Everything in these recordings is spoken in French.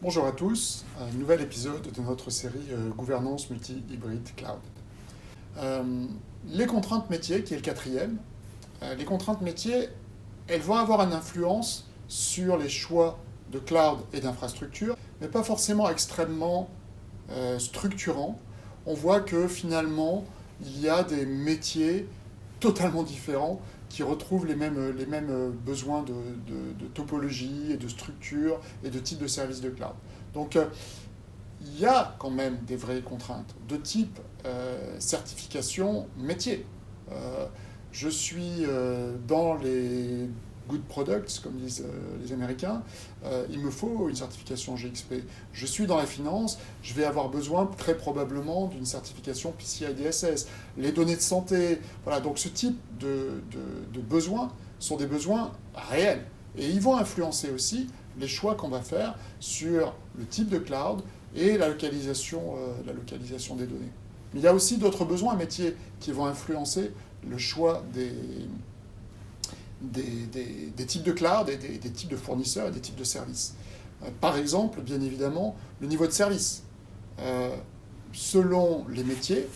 Bonjour à tous, un nouvel épisode de notre série Gouvernance multi-hybride cloud. Les contraintes métiers, qui est le quatrième, les contraintes métiers, elles vont avoir une influence sur les choix de cloud et d'infrastructure, mais pas forcément extrêmement structurants. On voit que finalement, il y a des métiers totalement différents qui retrouvent les mêmes besoins de topologie et de structure et de type de service de cloud. Donc, il y a quand même des vraies contraintes de type certification métier. Je suis dans les good products, comme disent les Américains, il me faut une certification GXP. Je suis dans la finance, je vais avoir besoin très probablement d'une certification PCI DSS. Les données de santé, voilà. Donc ce type de besoins sont des besoins réels. Et ils vont influencer aussi les choix qu'on va faire sur le type de cloud et la localisation des données. Mais il y a aussi d'autres besoins métiers qui vont influencer le choix des types de cloud et des types de fournisseurs et des types de services. Par exemple, bien évidemment, le niveau de service. Selon les métiers,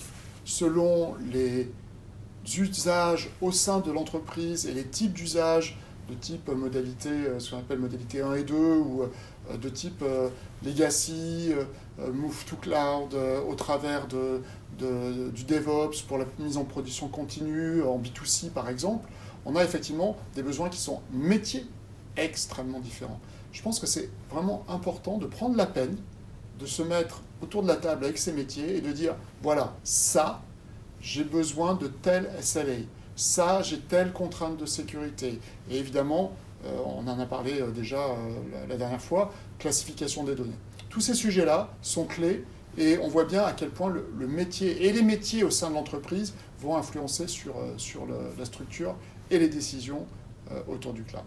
selon les usages au sein de l'entreprise et les types d'usages de type modalité, ce qu'on appelle modalité 1 et 2, ou de type legacy, move to cloud, au travers du DevOps pour la mise en production continue, en B2C par exemple, on a effectivement des besoins qui sont métiers extrêmement différents. Je pense que c'est vraiment important de prendre la peine de se mettre autour de la table avec ces métiers et de dire, voilà, ça, j'ai besoin de tel SLA. Ça, j'ai telle contrainte de sécurité. Et évidemment, on en a parlé déjà la dernière fois, classification des données. Tous ces sujets-là sont clés et on voit bien à quel point le métier et les métiers au sein de l'entreprise vont influencer sur la structure et les décisions autour du cloud.